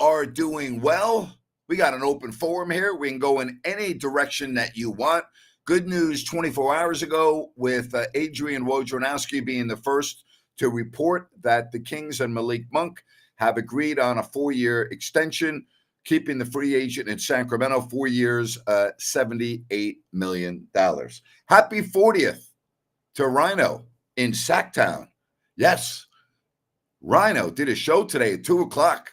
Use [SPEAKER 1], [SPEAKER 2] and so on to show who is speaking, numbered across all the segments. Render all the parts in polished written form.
[SPEAKER 1] are doing well. We got an open forum here. We can go in any direction that you want. Good news 24 hours ago with Adrian Wojnarowski being the first to report that the Kings and Malik Monk have agreed on a 4-year extension, keeping the free agent in Sacramento 4 years, $78 million. Happy 40th to Rhino in Sacktown. Yes, Rhino did a show today at 2 o'clock.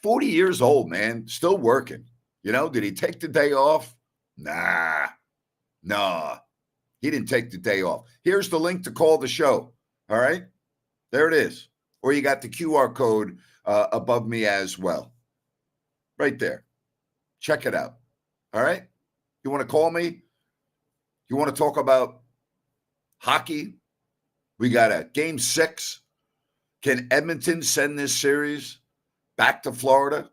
[SPEAKER 1] 40 years old, man, still working. You know, did he take the day off? Nah, he didn't take the day off. Here's the link to call the show. All right, there it is. Or you got the QR code above me as well. Right there. Check it out. All right. You want to call me? You want to talk about hockey? We got a game 6. Can Edmonton send this series back to Florida?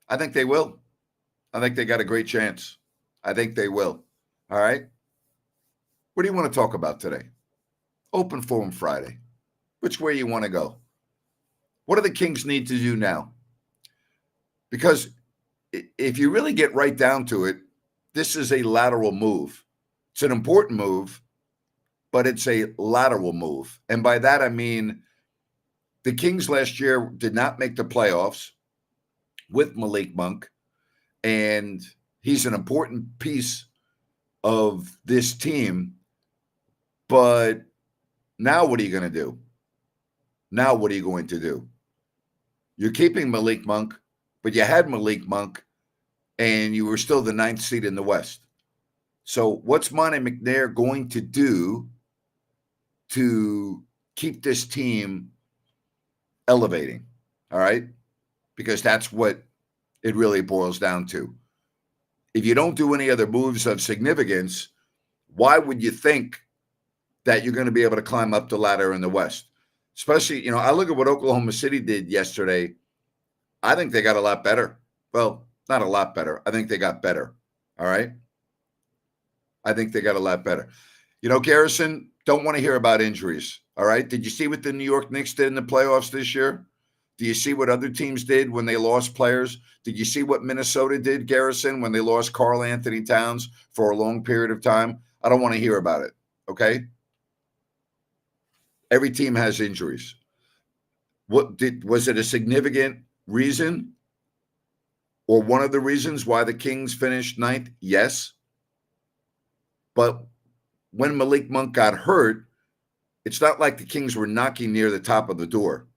[SPEAKER 1] I think they will. I think they got a great chance. I think they will. All right. What do you want to talk about today? Open Forum Friday. Which way you want to go? What do the Kings need to do now? Because if you really get right down to it, this is a lateral move. It's an important move, but it's a lateral move. And by that, I mean the Kings last year did not make the playoffs with Malik Monk, and he's an important piece of this team. But now what are you going to do? Now what are you going to do? You're keeping Malik Monk, but you had Malik Monk, and you were still the 9th seed in the West. So what's Monte McNair going to do to keep this team elevating? All right? Because that's what it really boils down to. If you don't do any other moves of significance, why would you think that you're going to be able to climb up the ladder in the West? Especially, you know, I look at what Oklahoma City did yesterday. I think they got a lot better. Well, not a lot better. I think they got better. All right? I think they got a lot better. You know, Garrison, don't want to hear about injuries. All right? Did you see what the New York Knicks did in the playoffs this year? Do you see what other teams did when they lost players? Did you see what Minnesota did, Garrison, when they lost Karl Anthony Towns for a long period of time? I don't want to hear about it. Okay? Every team has injuries. Was it a significant reason or one of the reasons why the Kings finished 9th? Yes. But when Malik Monk got hurt, it's not like the Kings were knocking near the top of the door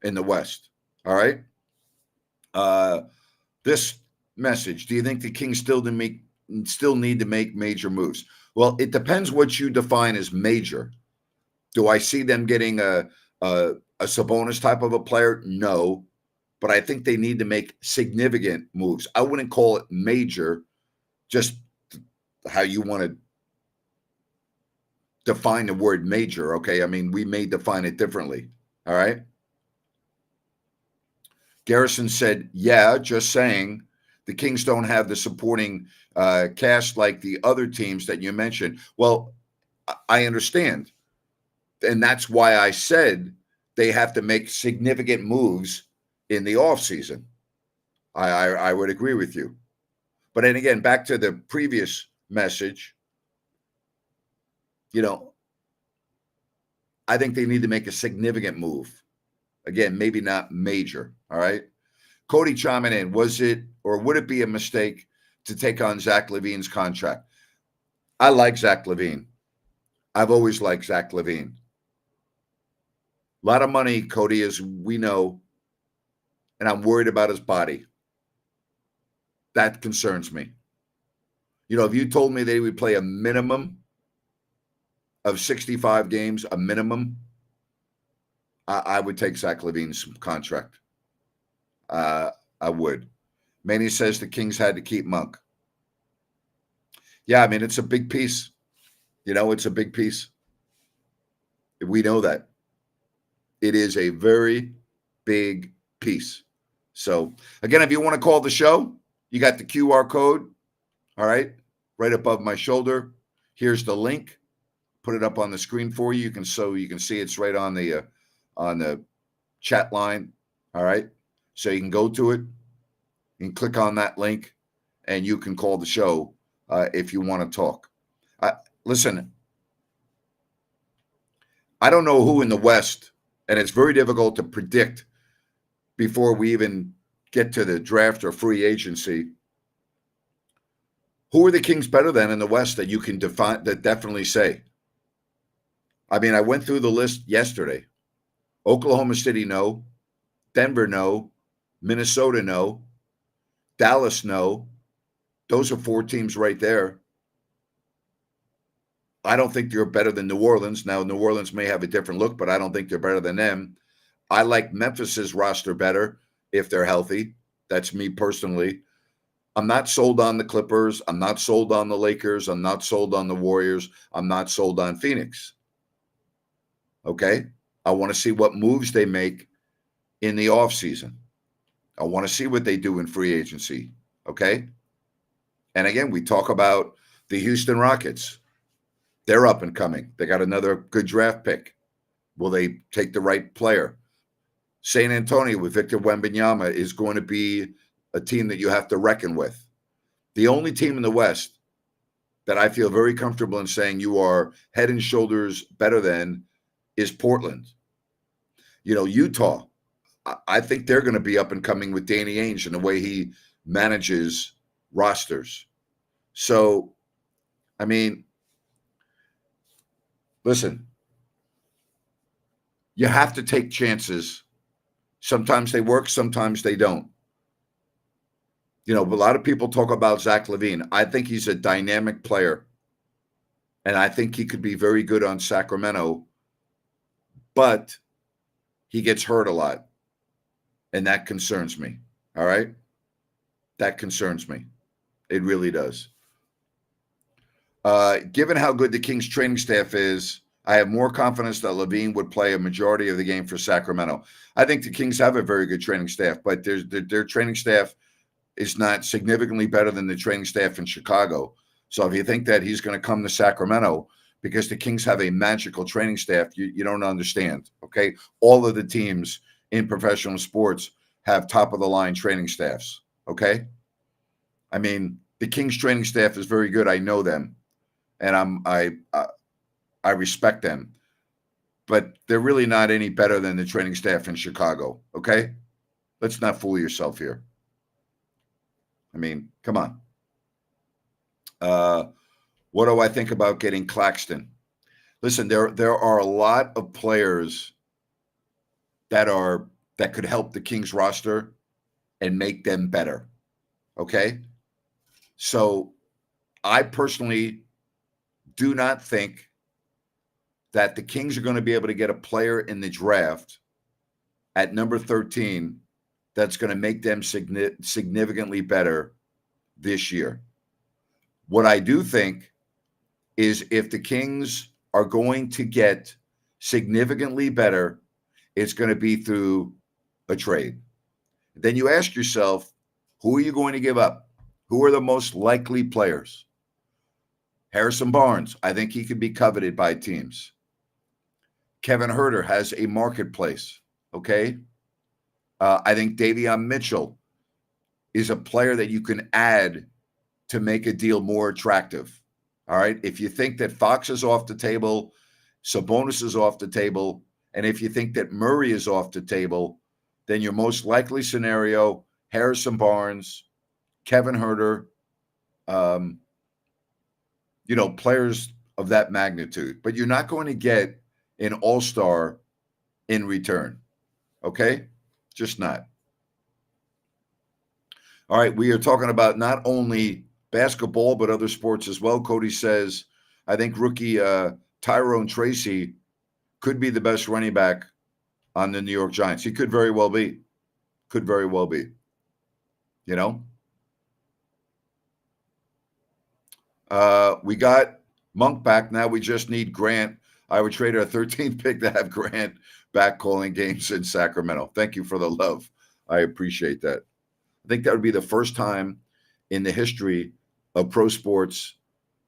[SPEAKER 1] in the West. All right. This message, do you think the Kings still need to make major moves? Well, it depends what you define as major. Do I see them getting a Sabonis type of a player? No, but I think they need to make significant moves. I wouldn't call it major, just how you want to define the word major, okay? I mean, we may define it differently, all right? Garrison said, yeah, just saying the Kings don't have the supporting cast like the other teams that you mentioned. Well, I understand. And that's why I said they have to make significant moves in the offseason. I would agree with you. But then again, back to the previous message, you know, I think they need to make a significant move. Again, maybe not major, all right? Cody chiming in, was it or would it be a mistake to take on Zach LaVine's contract? I like Zach LaVine. I've always liked Zach LaVine. A lot of money, Cody, as we know, and I'm worried about his body. That concerns me. You know, if you told me they would play a minimum of 65 games, a minimum, I would take Zach LaVine's contract. I would. Manny says the Kings had to keep Monk. Yeah, I mean, it's a big piece. You know, it's a big piece. We know that. It is a very big piece. So, again, if you want to call the show, you got the QR code, all right, right above my shoulder. Here's the link. Put it up on the screen for you. You can see it's right on the chat line. All right. So you can go to it and click on that link and you can call the show if you want to talk. Listen, I don't know who in the West, and it's very difficult to predict before we even get to the draft or free agency. Who are the Kings better than in the West that you can define, that definitely say? I mean, I went through the list yesterday. Oklahoma City, no. Denver, no. Minnesota, no. Dallas, no. Those are 4 teams right there. I don't think they're better than New Orleans. Now, New Orleans may have a different look, but I don't think they're better than them. I like Memphis's roster better if they're healthy. That's me personally. I'm not sold on the Clippers. I'm not sold on the Lakers. I'm not sold on the Warriors. I'm not sold on Phoenix. Okay? I want to see what moves they make in the offseason. I want to see what they do in free agency. Okay? And again, we talk about the Houston Rockets. They're up and coming. They got another good draft pick. Will they take the right player? San Antonio with Victor Wembanyama is going to be a team that you have to reckon with. The only team in the West that I feel very comfortable in saying you are head and shoulders better than is Portland. You know, Utah, I think they're going to be up and coming with Danny Ainge and the way he manages rosters. So, I mean, listen, you have to take chances. Sometimes they work, sometimes they don't. You know, a lot of people talk about Zach LaVine. I think he's a dynamic player, and I think he could be very good on Sacramento, but he gets hurt a lot, and that concerns me. All right? That concerns me. It really does. Given how good the Kings training staff is, I have more confidence that LaVine would play a majority of the game for Sacramento. I think the Kings have a very good training staff, but their training staff is not significantly better than the training staff in Chicago. So if you think that he's going to come to Sacramento because the Kings have a magical training staff, you don't understand, okay? All of the teams in professional sports have top-of-the-line training staffs, okay? I mean, the Kings training staff is very good. I know them, and I respect them. But they're really not any better than the training staff in Chicago, okay? Let's not fool yourself here. I mean, come on. What do I think about getting Claxton? Listen, there are a lot of players that could help the Kings roster and make them better. Okay? So I personally do not think that the Kings are going to be able to get a player in the draft at number 13 that's going to make them significantly better this year. What I do think is if the Kings are going to get significantly better, it's going to be through a trade. Then you ask yourself, who are you going to give up? Who are the most likely players? Harrison Barnes, I think he could be coveted by teams. Kevin Huerter has a marketplace, okay? I think Davion Mitchell is a player that you can add to make a deal more attractive. All right. If you think that Fox is off the table, Sabonis is off the table, and if you think that Murray is off the table, then your most likely scenario, Harrison Barnes, Kevin Huerter, players of that magnitude. But you're not going to get an all-star in return. Okay? Just not. All right, we are talking about not only basketball, but other sports as well. Cody says, I think rookie Tyrone Tracy could be the best running back on the New York Giants. He could very well be. Could very well be. You know? We got Monk back. Now we just need Grant. I would trade our 13th pick to have Grant back calling games in Sacramento. Thank you for the love. I appreciate that. I think that would be the first time in the history of pro sports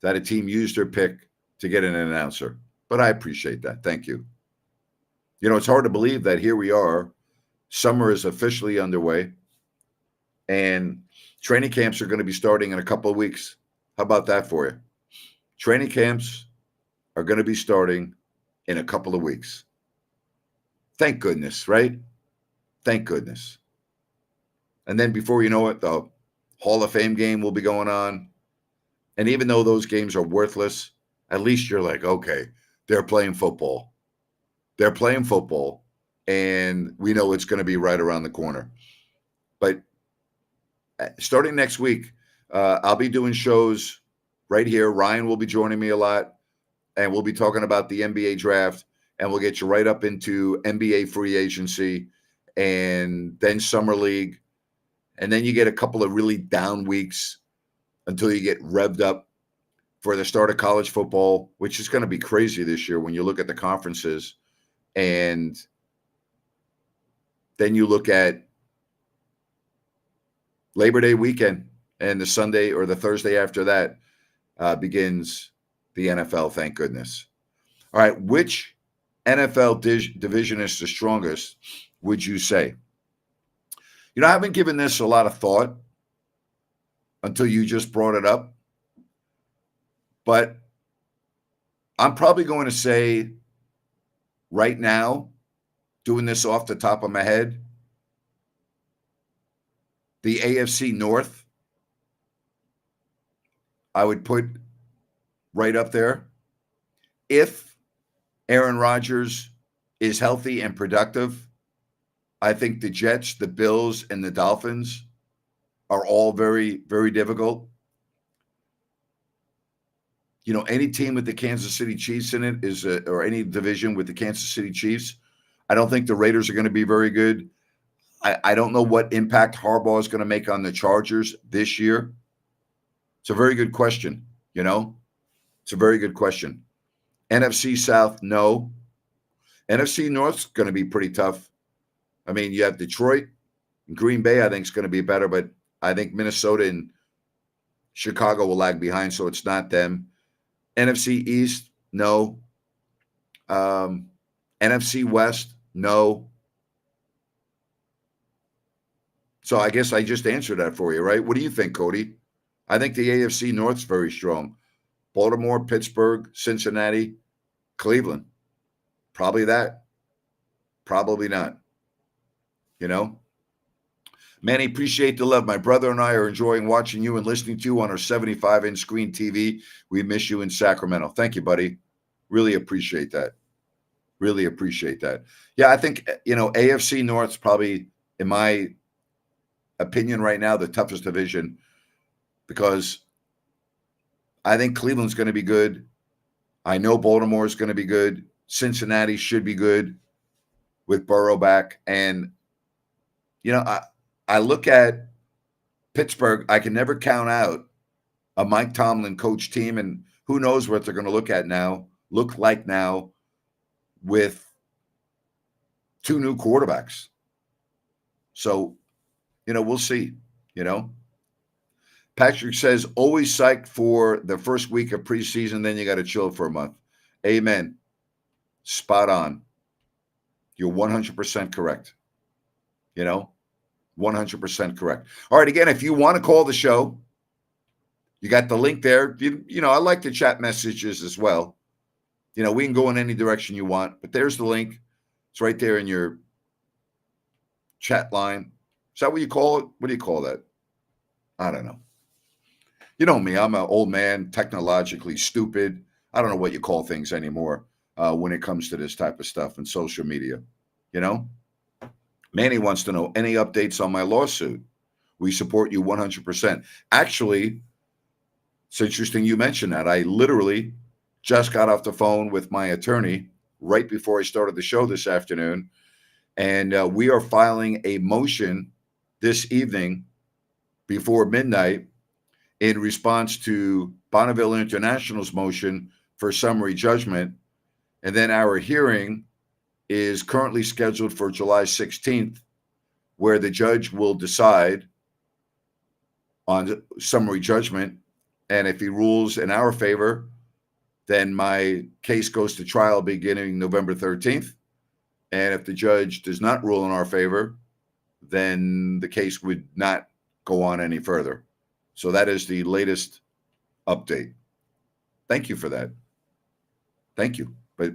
[SPEAKER 1] that a team used their pick to get an announcer. But I appreciate that. Thank you. You know, it's hard to believe that here we are Summer is officially underway, and training camps are going to be starting in a couple of weeks. How about that for you? Training camps are going to be starting in a couple of weeks. Thank goodness, right? Thank goodness. And then before you know it, the Hall of Fame game will be going on. And even though those games are worthless, at least you're like, okay, they're playing football. They're playing football, and we know it's going to be right around the corner. But starting next week, I'll be doing shows right here. Ryan will be joining me a lot, and we'll be talking about the NBA draft, and we'll get you right up into NBA free agency and then summer league. And then you get a couple of really down weeks until you get revved up for the start of college football, which is going to be crazy this year when you look at the conferences. And then you look at Labor Day weekend, and the Sunday or the Thursday after that begins the NFL, thank goodness. All right, which NFL division is the strongest, would you say? You know, I haven't given this a lot of thought until you just brought it up, but I'm probably going to say right now, doing this off the top of my head, the AFC North, I would put right up there. If Aaron Rodgers is healthy and productive, I think the Jets, the Bills, and the Dolphins are all very, very difficult. You know, any team with the Kansas City Chiefs in it or any division with the Kansas City Chiefs, I don't think the Raiders are going to be very good. I don't know what impact Harbaugh is going to make on the Chargers this year. It's a very good question, you know? It's a very good question. NFC South, no. NFC North's going to be pretty tough. I mean, you have Detroit and Green Bay, I think, is going to be better, but I think Minnesota and Chicago will lag behind, so it's not them. NFC East, no. NFC West, no. So I guess I just answered that for you, right? What do you think, Cody? I think the AFC North's very strong. Baltimore, Pittsburgh, Cincinnati, Cleveland. Probably that. Probably not. You know? Manny, appreciate the love. My brother and I are enjoying watching you and listening to you on our 75-inch screen TV. We miss you in Sacramento. Thank you, buddy. Really appreciate that. Really appreciate that. Yeah, I think, you know, AFC North's probably, in my opinion right now, the toughest division, because I think Cleveland's going to be good. I know Baltimore is going to be good. Cincinnati should be good with Burrow back. And, you know, I look at Pittsburgh. I can never count out a Mike Tomlin coach team, and who knows what they're going to look like now with two new quarterbacks. So, you know, we'll see, you know. Patrick says, always psyched for the first week of preseason, then you got to chill for a month. Amen. Spot on. You're 100% correct. You know, 100% correct. All right, again, if you want to call the show, you got the link there. You know, I like the chat messages as well. You know, we can go in any direction you want, but there's the link. It's right there in your chat line. Is that what you call it? What do you call that? I don't know. You know me, I'm an old man, technologically stupid. I don't know what you call things anymore when it comes to this type of stuff and social media. You know? Manny wants to know any updates on my lawsuit. We support you 100%. Actually, it's interesting you mentioned that. I literally just got off the phone with my attorney right before I started the show this afternoon, and we are filing a motion this evening before midnight in response to Bonneville International's motion for summary judgment. And then our hearing is currently scheduled for July 16th, where the judge will decide on summary judgment. And if he rules in our favor, then my case goes to trial beginning November 13th. And if the judge does not rule in our favor, then the case would not go on any further. So that is the latest update. Thank you for that. Thank you. But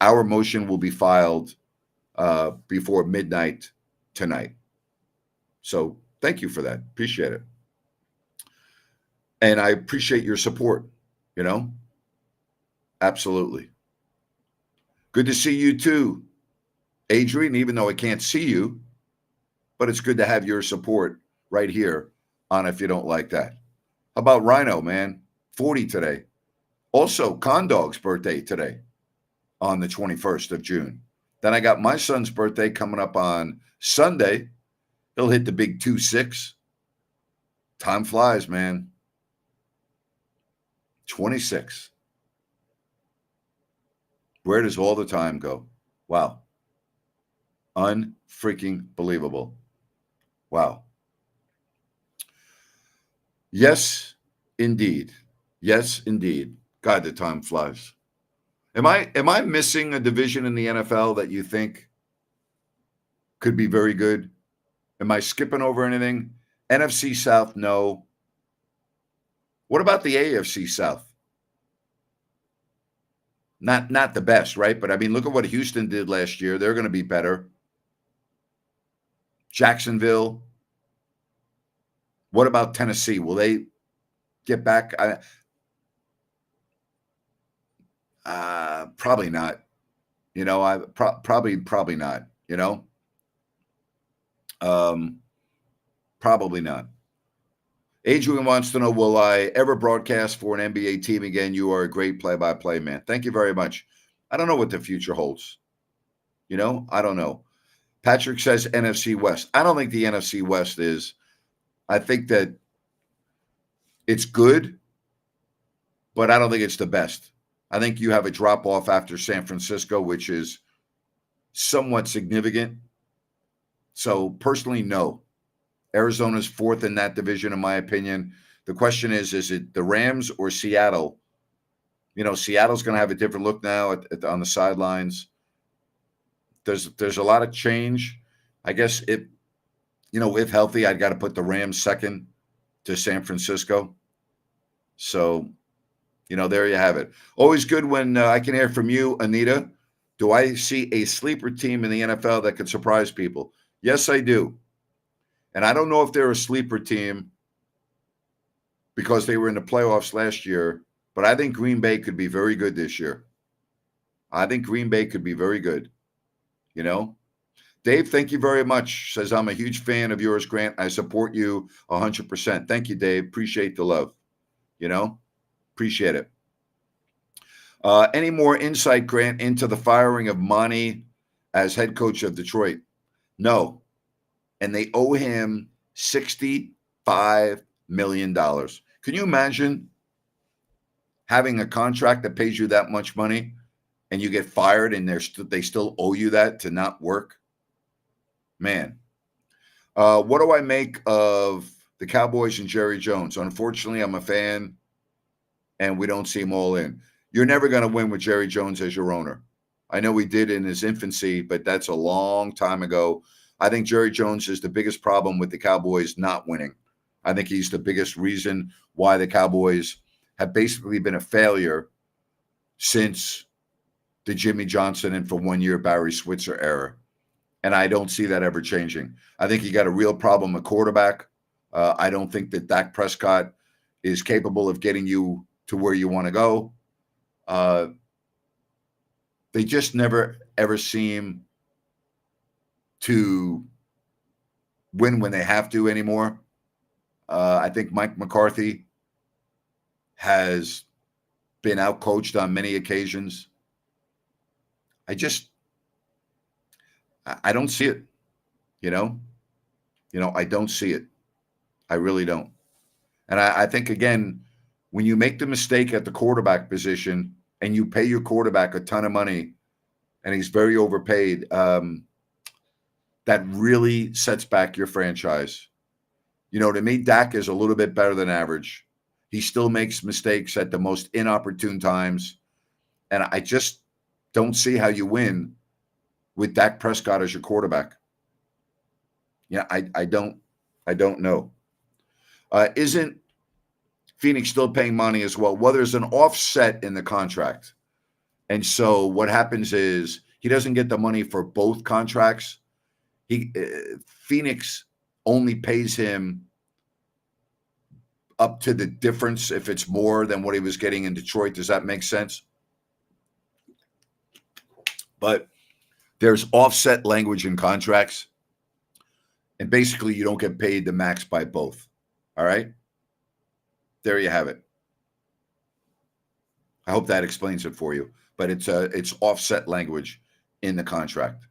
[SPEAKER 1] our motion will be filed before midnight tonight. So thank you for that. Appreciate it. And I appreciate your support, Absolutely. Good to see you too, Adrian, even though I can't see you, but it's good to have your support right here on If You Don't Like That. How about Rhino, man? 40 today. Also, Condog's birthday today on the 21st of June. Then I got my son's birthday coming up on Sunday. He'll hit the big 2-6. Time flies, man. 26. Where does all the time go? Wow. Unfreaking believable. Wow. Yes, indeed. Yes, indeed. God, the time flies. Am I missing a division in the NFL that you think could be very good? Am I skipping over anything? NFC South, no. What about the AFC South? Not the best, right? But I mean, look at what Houston did last year. They're going to be better. Jacksonville. What about Tennessee? Will they get back? Probably not. Probably not. Probably not. Adrian wants to know, will I ever broadcast for an NBA team again? You are a great play-by-play man. Thank you very much. I don't know what the future holds. I don't know. Patrick says NFC West. I don't think the NFC West is. I think that it's good, but I don't think it's the best. I think you have a drop-off after San Francisco, which is somewhat significant. So personally, no. Arizona's fourth in that division, in my opinion. The question is it the Rams or Seattle? Seattle's going to have a different look now on the sidelines. There's a lot of change. I guess if healthy, I'd got to put the Rams second to San Francisco. So, there you have it. Always good when I can hear from you, Anita. Do I see a sleeper team in the NFL that could surprise people? Yes, I do. And I don't know if they're a sleeper team because they were in the playoffs last year, but I think Green Bay could be very good this year. I think Green Bay could be very good. Dave, thank you very much. Says, I'm a huge fan of yours, Grant. I support you 100%. Thank you, Dave. Appreciate the love. Appreciate it. Any more insight, Grant, into the firing of Monty as head coach of Detroit? No. And they owe him $65 million. Can you imagine having a contract that pays you that much money and you get fired and they still owe you that to not work? Man. What do I make of the Cowboys and Jerry Jones? Unfortunately, I'm a fan, and we don't see him all in. You're never going to win with Jerry Jones as your owner. I know he did in his infancy, but that's a long time ago. I think Jerry Jones is the biggest problem with the Cowboys not winning. I think he's the biggest reason why the Cowboys have basically been a failure since the Jimmy Johnson and for 1 year Barry Switzer era. And I don't see that ever changing. I think you got a real problem at quarterback. I don't think that Dak Prescott is capable of getting you to where you want to go. They just never, ever seem to win when they have to anymore. I think Mike McCarthy has been outcoached on many occasions. I don't see it, I don't see it. I really don't. And I think, again, when you make the mistake at the quarterback position and you pay your quarterback a ton of money and he's very overpaid, that really sets back your franchise. To me, Dak is a little bit better than average. He still makes mistakes at the most inopportune times. And I just don't see how you win with Dak Prescott as your quarterback? Yeah, I don't know. Isn't Phoenix still paying money as well? Well, there's an offset in the contract. And so what happens is he doesn't get the money for both contracts. Phoenix only pays him up to the difference if it's more than what he was getting in Detroit. Does that make sense? But there's offset language in contracts. And basically, you don't get paid the max by both. All right? There you have it. I hope that explains it for you. But it's offset language in the contract.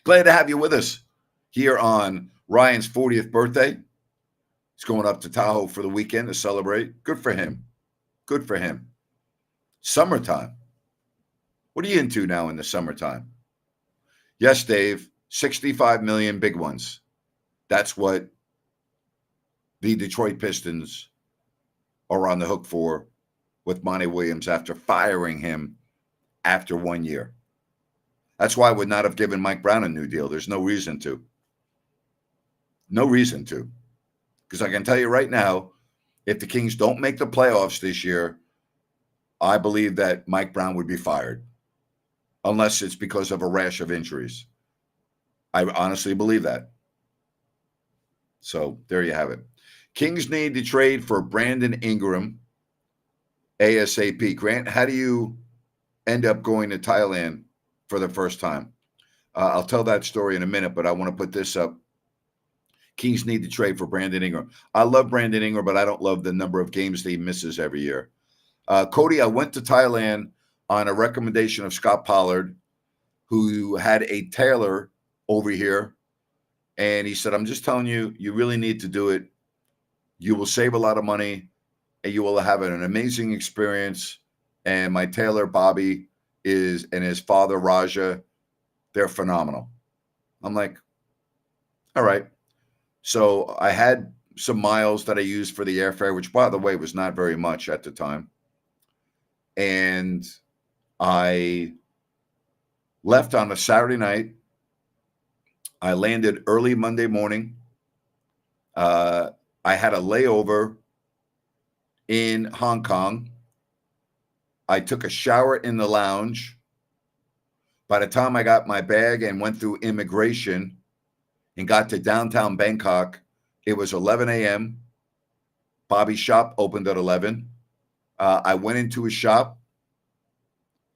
[SPEAKER 1] Glad to have you with us here on Ryan's 40th birthday. He's going up to Tahoe for the weekend to celebrate. Good for him. Good for him. Summertime. What are you into now in the summertime? Yes, Dave, 65 million big ones. That's what the Detroit Pistons are on the hook for with Monty Williams after firing him after 1 year. That's why I would not have given Mike Brown a new deal. There's no reason to. No reason to. Because I can tell you right now, if the Kings don't make the playoffs this year, I believe that Mike Brown would be fired. Unless it's because of a rash of injuries. I honestly believe that. So there you have it. Kings need to trade for Brandon Ingram ASAP. Grant, how do you end up going to Thailand for the first time? I'll tell that story in a minute, but I want to put this up. Kings need to trade for Brandon Ingram. I love Brandon Ingram, but I don't love the number of games that he misses every year. Cody, I went to Thailand on a recommendation of Scott Pollard, who had a tailor over here. And he said, I'm just telling you, you really need to do it. You will save a lot of money and you will have an amazing experience. And my tailor, Bobby, and his father, Raja, they're phenomenal. I'm like, all right. So I had some miles that I used for the airfare, which, by the way, was not very much at the time. And I left on a Saturday night. I landed early Monday morning. I had a layover in Hong Kong. I took a shower in the lounge. By the time I got my bag and went through immigration and got to downtown Bangkok, it was 11 a.m. Bobby's shop opened at 11. I went into his shop.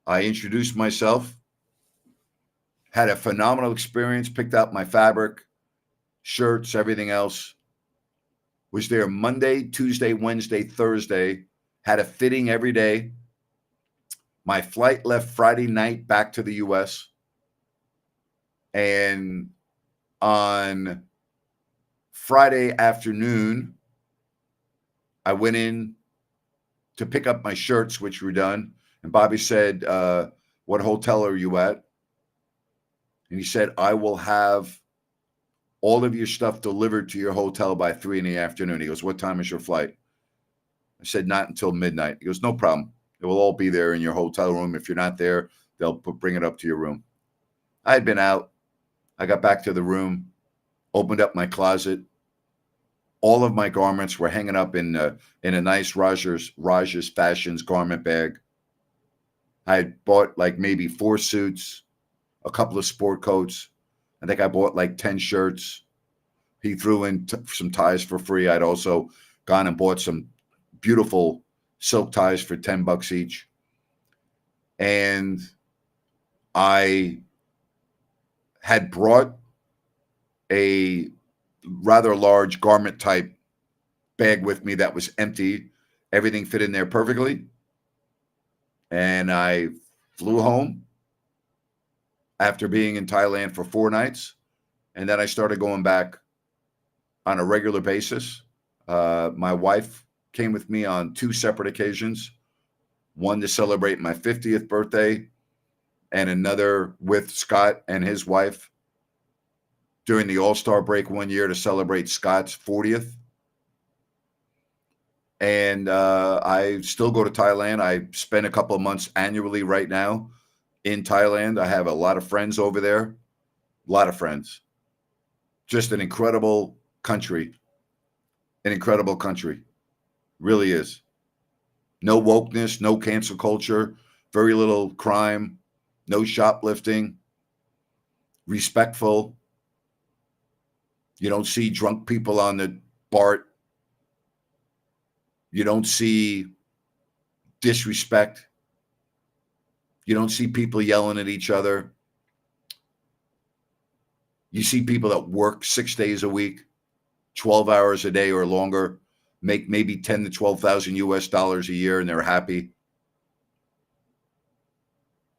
[SPEAKER 1] I introduced myself. Had a phenomenal experience, picked out my fabric, shirts, everything else. Was there Monday, Tuesday, Wednesday, Thursday. Had a fitting every day. My flight left Friday night back to the U.S. And on Friday afternoon, I went in to pick up my shirts, which were done. And Bobby said, what hotel are you at? And he said, I will have all of your stuff delivered to your hotel by 3 p.m. He goes, what time is your flight? I said, not until midnight. He goes, no problem. It will all be there in your hotel room. If you're not there, they'll bring it up to your room. I had been out. I got back to the room, opened up my closet. All of my garments were hanging up in a nice Raja's Fashions garment bag. I had bought like maybe 4 suits, a couple of sport coats. I think I bought like 10 shirts. He threw in some ties for free. I'd also gone and bought some beautiful silk ties for $10 each. And I had brought a rather large garment type bag with me that was empty. Everything fit in there perfectly. And I flew home after being in Thailand for 4 nights. And then I started going back on a regular basis. My wife came with me on 2 separate occasions, one to celebrate my 50th birthday and another with Scott and his wife during the All-Star break 1 year to celebrate Scott's 40th. And I still go to Thailand. I spend a couple of months annually right now in Thailand. I have a lot of friends over there, a lot of friends. Just an incredible country, an incredible country. Really is. No wokeness, no cancel culture, very little crime, no shoplifting, respectful. You don't see drunk people on the BART. You don't see disrespect. You don't see people yelling at each other. You see people that work 6 days a week, 12 hours a day or longer, make maybe 10 to 12,000 US dollars a year, and they're happy.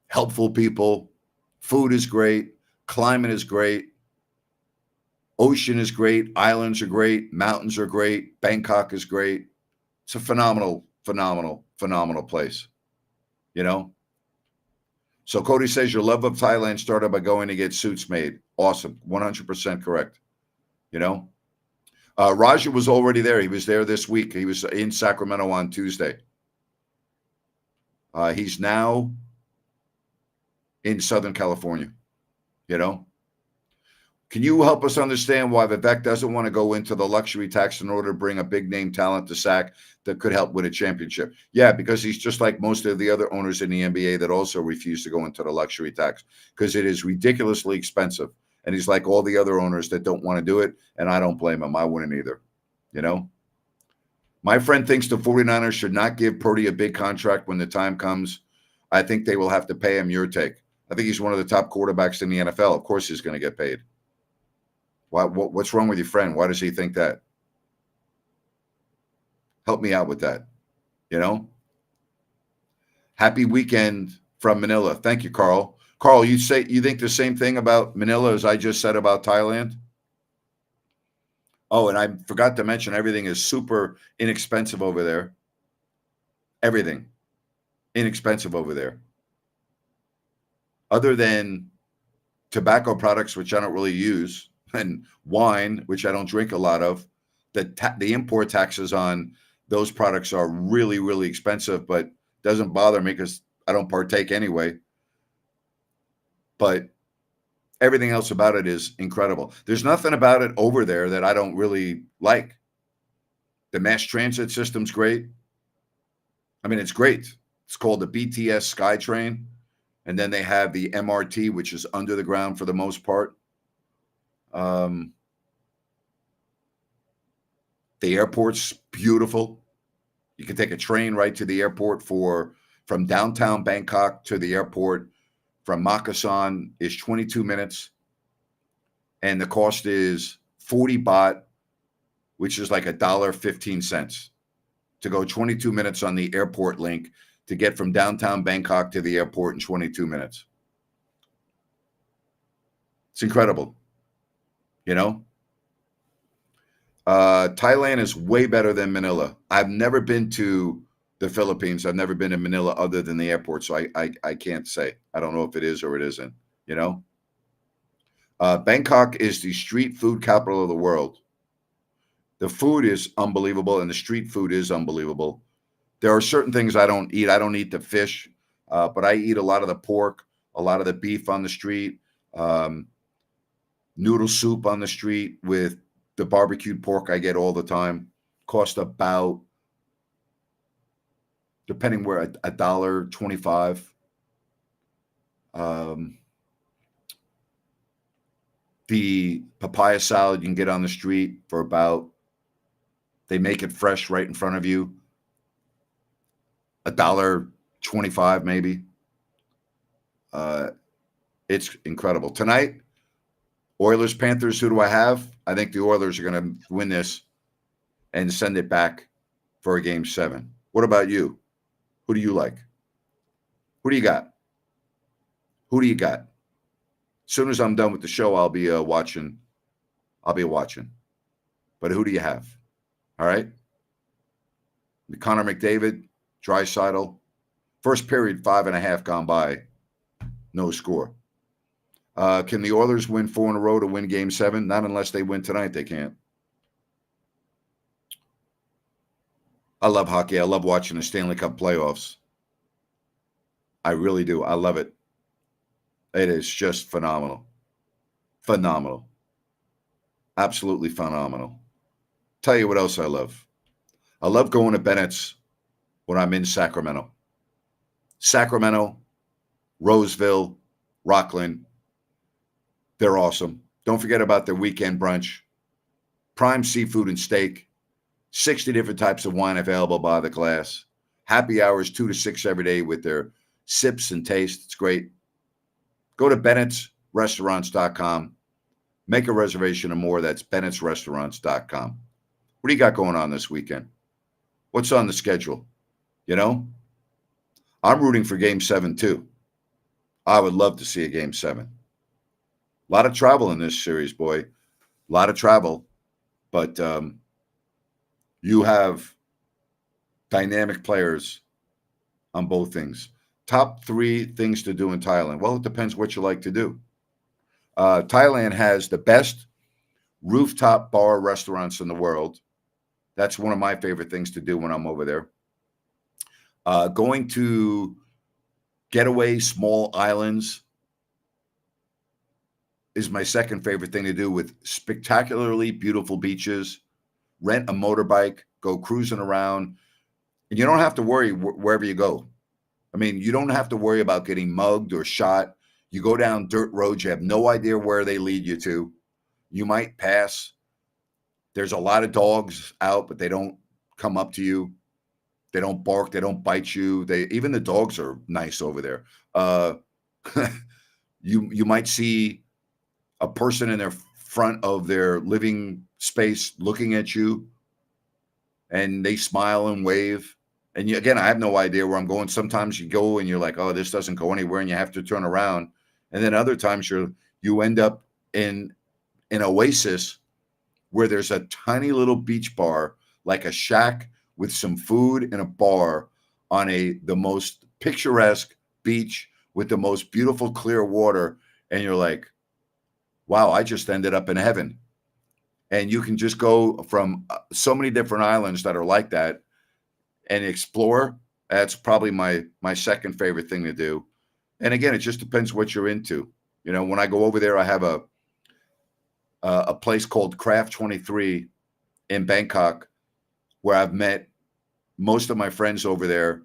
[SPEAKER 1] Helpful people. Food is great. Climate is great. Ocean is great. Islands are great. Mountains are great. Bangkok is great. It's a phenomenal, phenomenal, phenomenal place, you know? So Cody says your love of Thailand started by going to get suits made. Awesome. 100% correct. You know? Raja was already there. He was there this week. He was in Sacramento on Tuesday. He's now in Southern California, you know? Can you help us understand why Vivek doesn't want to go into the luxury tax in order to bring a big name talent to SAC that could help win a championship? Yeah, because he's just like most of the other owners in the NBA that also refuse to go into the luxury tax because it is ridiculously expensive. And he's like all the other owners that don't want to do it, and I don't blame him. I wouldn't either, you know? My friend thinks the 49ers should not give Purdy a big contract when the time comes. I think they will have to pay him. Your take. I think he's one of the top quarterbacks in the NFL. Of course he's going to get paid. What's wrong with your friend? Why does he think that? Help me out with that, you know? Happy weekend from Manila. Thank you, Carl. Carl, you think the same thing about Manila as I just said about Thailand? Oh, and I forgot to mention everything is super inexpensive over there. Everything inexpensive over there. Other than tobacco products, which I don't really use, and wine, which I don't drink a lot of, the import taxes on those products are really, really expensive, but doesn't bother me because I don't partake anyway. But everything else about it is incredible. There's nothing about it over there that I don't really like. The mass transit system's great. I mean, it's great. It's called the BTS SkyTrain. And then they have the MRT, which is under the ground for the most part. The airport's beautiful. You can take a train right to the airport from downtown Bangkok to the airport from Makassar is 22 minutes. And the cost is 40 baht, which is like $1.15 to go 22 minutes on the airport link to get from downtown Bangkok to the airport in 22 minutes. It's incredible. You know? Thailand is way better than Manila. I've never been to the Philippines. I've never been to Manila other than the airport. So I can't say. I don't know if it is or it isn't, you know? Bangkok is the street food capital of the world. The food is unbelievable, and the street food is unbelievable. There are certain things I don't eat. I don't eat the fish, but I eat a lot of the pork, a lot of the beef on the street, noodle soup on the street with the barbecued pork I get all the time. Cost about, depending where, $1.25. The papaya salad you can get on the street for about, they make it fresh right in front of you, $1.25 maybe. It's incredible. Tonight, Oilers, Panthers, who do I have? I think the Oilers are going to win this and send it back for a game 7. What about you? Who do you like? Who do you got? Who do you got? As soon as I'm done with the show, I'll be watching. But who do you have? All right. Connor McDavid, Draisaitl. First period, 5.5 gone by. No score. Can the Oilers win 4 in a row to win game 7? Not unless they win tonight. They can't. I love hockey. I love watching the Stanley Cup playoffs. I really do. I love it. It is just phenomenal. Phenomenal. Absolutely phenomenal. Tell you what else I love. I love going to Bennett's when I'm in Sacramento. Sacramento, Roseville, Rockland. They're awesome. Don't forget about their weekend brunch. Prime seafood and steak. 60 different types of wine available by the glass. Happy hours 2 to 6 every day with their sips and taste. It's great. Go to Bennett'sRestaurants.com. Make a reservation or more. That's Bennett'sRestaurants.com. What do you got going on this weekend? What's on the schedule? You know, I'm rooting for Game 7 too. I would love to see a Game 7. A lot of travel in this series, boy. A lot of travel. But you have dynamic players on both things. Top 3 things to do in Thailand. Well, it depends what you like to do. Thailand has the best rooftop bar restaurants in the world. That's one of my favorite things to do when I'm over there. Going to getaway small islands is my second favorite thing to do, with spectacularly beautiful beaches. Rent a motorbike, go cruising around, and you don't have to worry wherever you go. I mean, you don't have to worry about getting mugged or shot. You go down dirt roads, you have no idea where they lead you to. You might pass. There's a lot of dogs out, but they don't come up to you. They don't bark. They don't bite you. Even the dogs are nice over there. You might see a person in their front of their living space looking at you, and they smile and wave. And again, I have no idea where I'm going. Sometimes you go and you're like, oh, this doesn't go anywhere, and you have to turn around. And then other times you end up in an oasis where there's a tiny little beach bar, like a shack with some food and a bar on the most picturesque beach with the most beautiful clear water. And you're like, wow, I just ended up in heaven. And you can just go from so many different islands that are like that and explore. That's probably my second favorite thing to do. And again, it just depends what you're into. You know, when I go over there, I have a place called Craft 23 in Bangkok, where I've met most of my friends over there,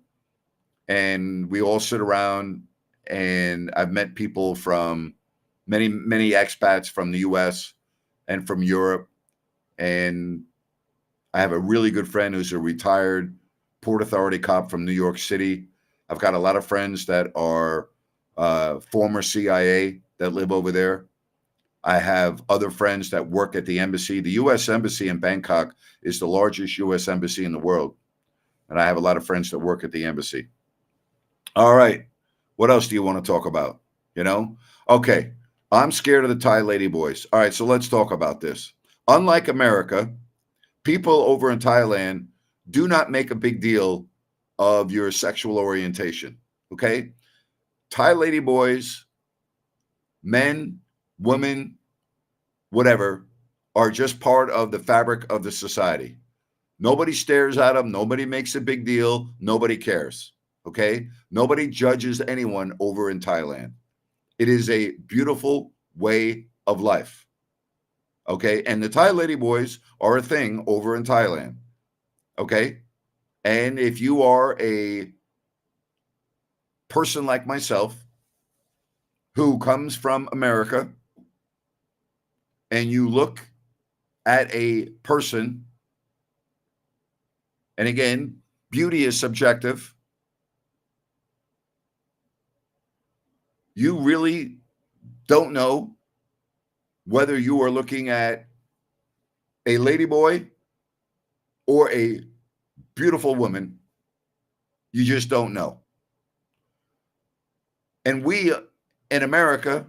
[SPEAKER 1] and we all sit around, and I've met people from many expats from the US and from Europe. And I have a really good friend who's a retired Port Authority cop from New York City. I've got a lot of friends that are former CIA that live over there. I have other friends that work at the embassy. The U.S. Embassy in Bangkok is the largest U.S. embassy in the world. And I have a lot of friends that work at the embassy. All right. What else do you want to talk about? You know? Okay. I'm scared of the Thai lady boys. All right. So let's talk about this. Unlike America, people over in Thailand do not make a big deal of your sexual orientation. Okay? Thai lady boys, men, women, whatever, are just part of the fabric of the society. Nobody stares at them. Nobody makes a big deal. Nobody cares. Okay? Nobody judges anyone over in Thailand. It is a beautiful way of life. Okay? And the Thai lady boys are a thing over in Thailand. Okay? And if you are a person like myself who comes from America, and you look at a person, and again, beauty is subjective, you really don't know whether you are looking at a ladyboy or a beautiful woman. You just don't know. And we in America,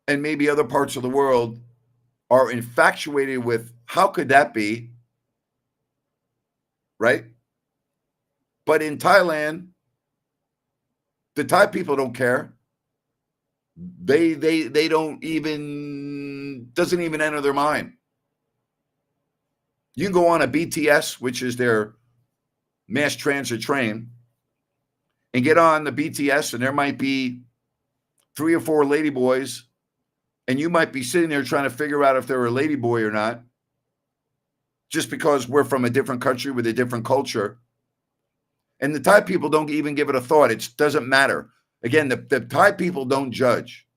[SPEAKER 1] and maybe other parts of the world, are infatuated with how could that be, right? But in Thailand, the Thai people don't care. They don't even, doesn't even enter their mind. You can go on a BTS, which is their mass transit train, and get on the BTS, and there might be 3 or 4 ladyboys, and you might be sitting there trying to figure out if they're a ladyboy or not, just because we're from a different country with a different culture. And the Thai people don't even give it a thought. It doesn't matter. Again, the Thai people don't judge.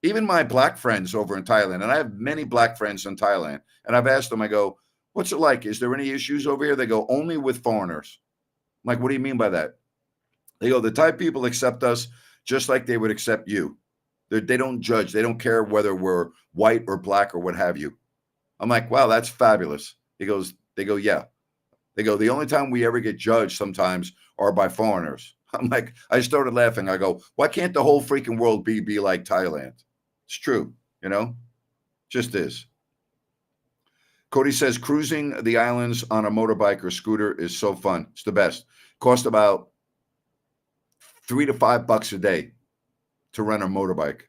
[SPEAKER 1] Even my black friends over in Thailand, and I have many black friends in Thailand, and I've asked them, I go, what's it like? Is there any issues over here? They go, only with foreigners. I'm like, what do you mean by that? They go, the Thai people accept us just like they would accept you. They don't judge. They don't care whether we're white or black or what have you. I'm like, wow, that's fabulous. They go, yeah. They go, the only time we ever get judged sometimes are by foreigners. I'm like, I started laughing. I go, why can't the whole freaking world be like Thailand? It's true, just is. Cody says cruising the islands on a motorbike or scooter is so fun. It's the best. Cost about $3 to $5 a day to rent a motorbike.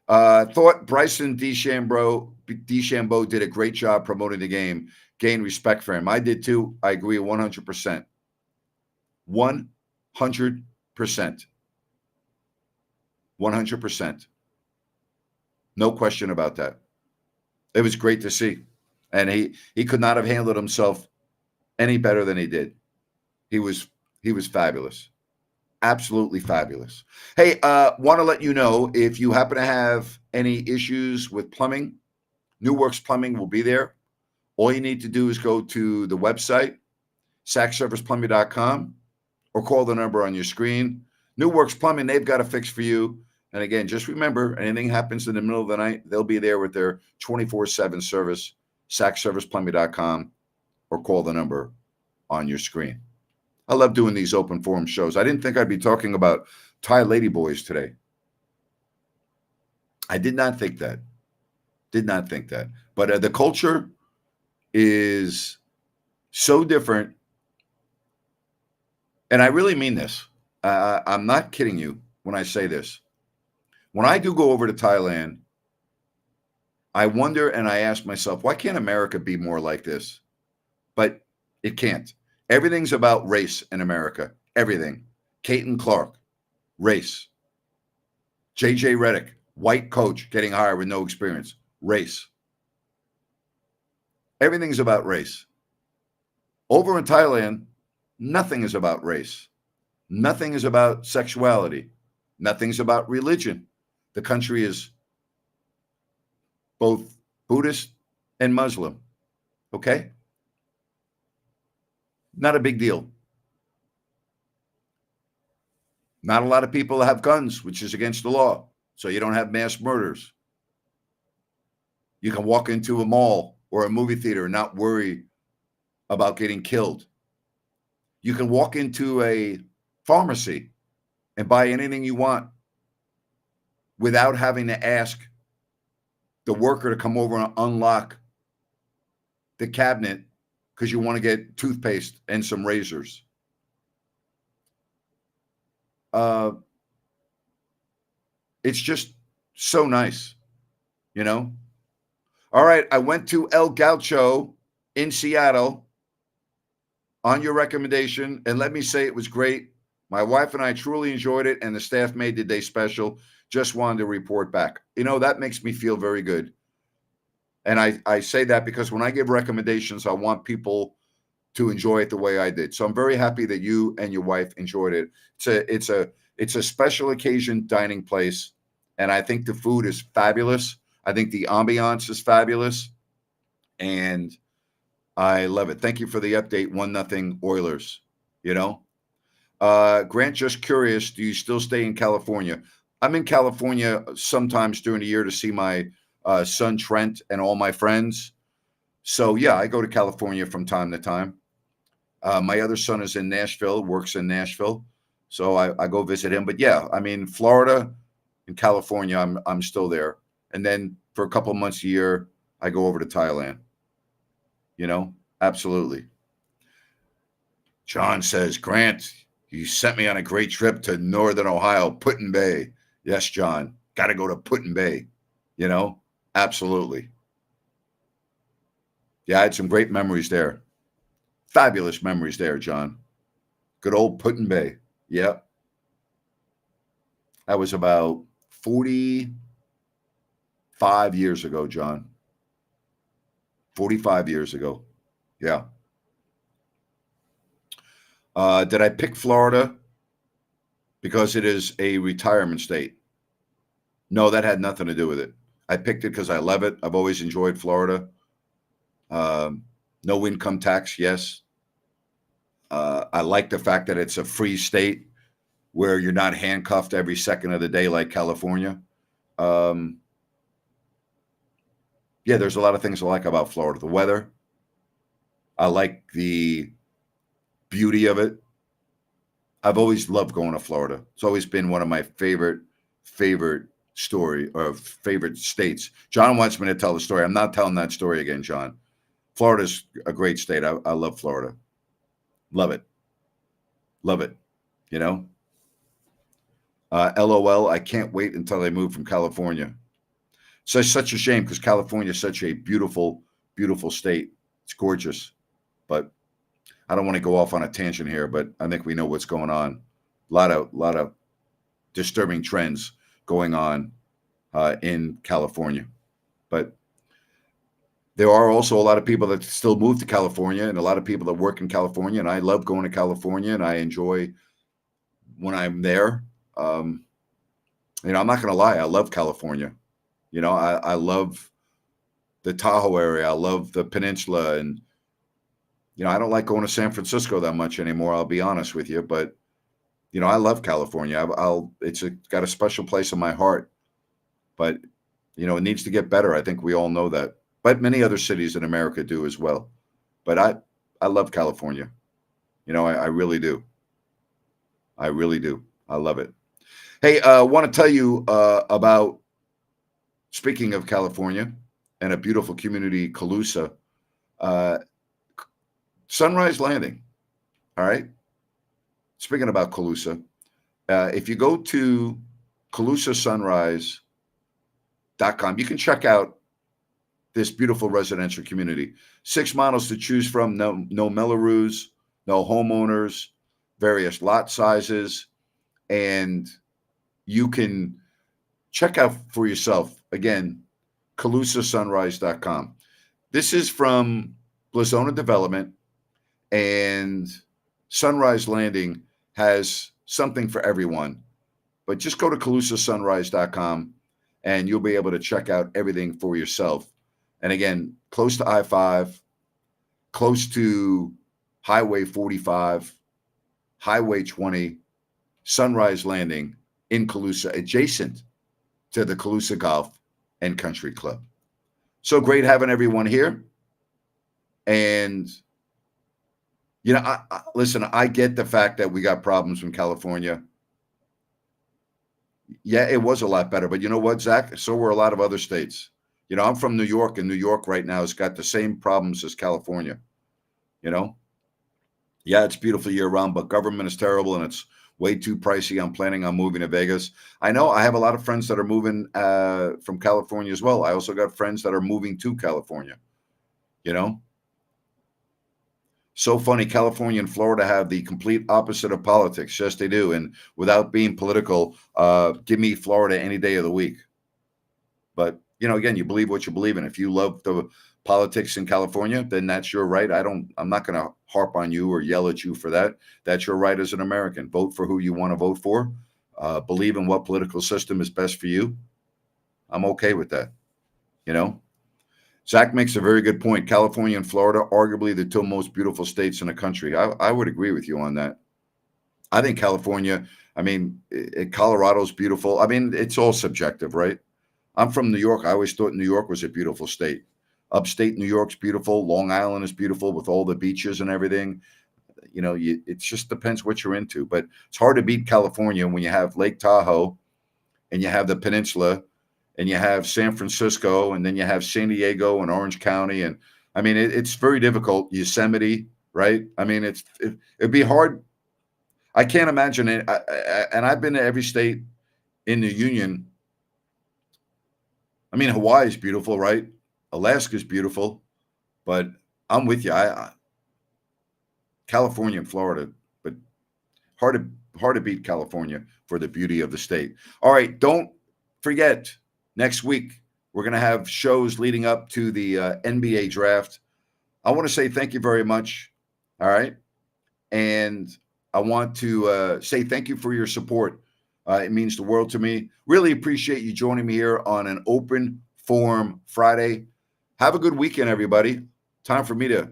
[SPEAKER 1] Thought Bryson DeChambeau did a great job promoting the game. Gain respect for him. I did too. I agree 100%. 100%. 100%. No question about that. It was great to see. And he could not have handled himself any better than he did. He was fabulous. Absolutely fabulous. Hey, want to let you know, if you happen to have any issues with plumbing, New Works Plumbing will be there. All you need to do is go to the website, sackserviceplumbing.com, or call the number on your screen. New Works Plumbing, they've got a fix for you. And again, just remember, anything happens in the middle of the night, they'll be there with their 24/7 service, sackserviceplumbing.com, or call the number on your screen. I love doing these open forum shows. I didn't think I'd be talking about Thai ladyboys today. I did not think that. But the culture is so different. And I really mean this. I'm not kidding you when I say this. When I do go over to Thailand, I wonder and I ask myself, why can't America be more like this? But it can't. Everything's about race in America. Everything. Caton Clark, race. J.J. Redick, white coach getting hired with no experience, race. Everything's about race. Over in Thailand, nothing is about race. Nothing is about sexuality. Nothing's about religion. The country is both Buddhist and Muslim. Okay? Not a big deal. Not a lot of people have guns, which is against the law. So you don't have mass murders. You can walk into a mall or a movie theater and not worry about getting killed. You can walk into a pharmacy and buy anything you want without having to ask the worker to come over and unlock the cabinet because you want to get toothpaste and some razors. It's just so nice, All right, I went to El Gaucho in Seattle on your recommendation, and let me say it was great. My wife and I truly enjoyed it, and the staff made the day special. Just wanted to report back. That makes me feel very good. And I say that because when I give recommendations, I want people to enjoy it the way I did. So I'm very happy that you and your wife enjoyed it. It's a special occasion dining place, and I think the food is fabulous. I think the ambiance is fabulous, and I love it. Thank you for the update. 1-0 Oilers. Grant, just curious, do you still stay in California? I'm in California sometimes during the year to see my son Trent and all my friends. So yeah, I go to California from time to time. My other son is in Nashville, works in Nashville, so I go visit him. But yeah, I mean, Florida and California, I'm still there. And then for a couple of months a year, I go over to Thailand. Absolutely. John says, Grant, you sent me on a great trip to Northern Ohio, Put-in Bay. Yes, John, got to go to Put-in Bay. Absolutely. Yeah, I had some great memories there. Fabulous memories there, John. Good old Put-in Bay. Yep. That was about 45 years ago, John. 45 years ago. Yeah. Did I pick Florida because it is a retirement state? No, that had nothing to do with it. I picked it because I love it. I've always enjoyed Florida. No income tax, yes. I like the fact that it's a free state where you're not handcuffed every second of the day like California. Yeah, there's a lot of things I like about Florida. The weather, I like the beauty of it. I've always loved going to Florida. It's always been one of my favorite story or favorite states. John wants me to tell the story. I'm not telling that story again, John. Florida's a great state. I love Florida. Love it. Love it. You know? LOL, I can't wait until I move from California. So it's such a shame because California is such a beautiful, beautiful state. It's gorgeous. But I don't want to go off on a tangent here, but I think we know what's going on. A lot of disturbing trends going on in California. But there are also a lot of people that still move to California and a lot of people that work in California. And I love going to California and I enjoy when I'm there. I'm not going to lie. I love California. I love the Tahoe area. I love the peninsula. And, I don't like going to San Francisco that much anymore. I'll be honest with you. But, I love California. It's got a special place in my heart. But, it needs to get better. I think we all know that. But many other cities in America do as well. But I love California. I really do. I really do. I love it. Hey, I want to tell you about, speaking of California and a beautiful community, Calusa, Sunrise Landing. All right. Speaking about Calusa, if you go to CalusaSunrise.com, you can check out this beautiful residential community. 6 models to choose from. No Mellorews, no homeowners, various lot sizes, and you can check out for yourself. Again, CalusaSunrise.com. This is from Blazona Development, and Sunrise Landing has something for everyone. But just go to CalusaSunrise.com, and you'll be able to check out everything for yourself. And again, close to I-5, close to Highway 45, Highway 20, Sunrise Landing in Calusa, adjacent to the Calusa Golf and Country Club. So great having everyone here. And, listen, I get the fact that we got problems in California. Yeah, it was a lot better. But you know what, Zach? So were a lot of other states. I'm from New York, and New York right now has got the same problems as California. Yeah, it's beautiful year-round, but government is terrible, and it's way too pricey. I'm planning on moving to Vegas. I know I have a lot of friends that are moving from California as well. I also got friends that are moving to California. So funny. California and Florida have the complete opposite of politics. Yes, they do. And without being political, give me Florida any day of the week. But, again, you believe what you believe in. If you love the politics in California, then that's your right. I'm not going to harp on you or yell at you for that. That's your right as an American. Vote for who you want to vote for. Believe in what political system is best for you. I'm okay with that. Zach makes a very good point. California and Florida, arguably the two most beautiful states in the country. I would agree with you on that. I think California, Colorado's beautiful. It's all subjective, right? I'm from New York. I always thought New York was a beautiful state. Upstate New York's beautiful. Long Island is beautiful with all the beaches and everything. It just depends what you're into. But it's hard to beat California when you have Lake Tahoe and you have the peninsula and you have San Francisco and then you have San Diego and Orange County. And it's very difficult. Yosemite, right? It'd be hard. I can't imagine it. And I've been to every state in the union. Hawaii is beautiful, right? Alaska is beautiful, but I'm with you. California and Florida, but hard to hard to beat California for the beauty of the state. All right, don't forget, next week we're going to have shows leading up to the NBA draft. I want to say thank you very much. All right. And I want to say thank you for your support. It means the world to me. Really appreciate you joining me here on an Open Forum Friday. Have a good weekend, everybody. Time for me to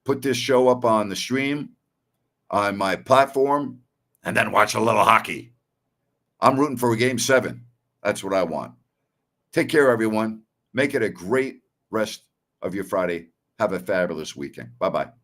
[SPEAKER 1] put this show up on the stream, on my platform, and then watch a little hockey. I'm rooting for a Game 7. That's what I want. Take care, everyone. Make it a great rest of your Friday. Have a fabulous weekend. Bye-bye.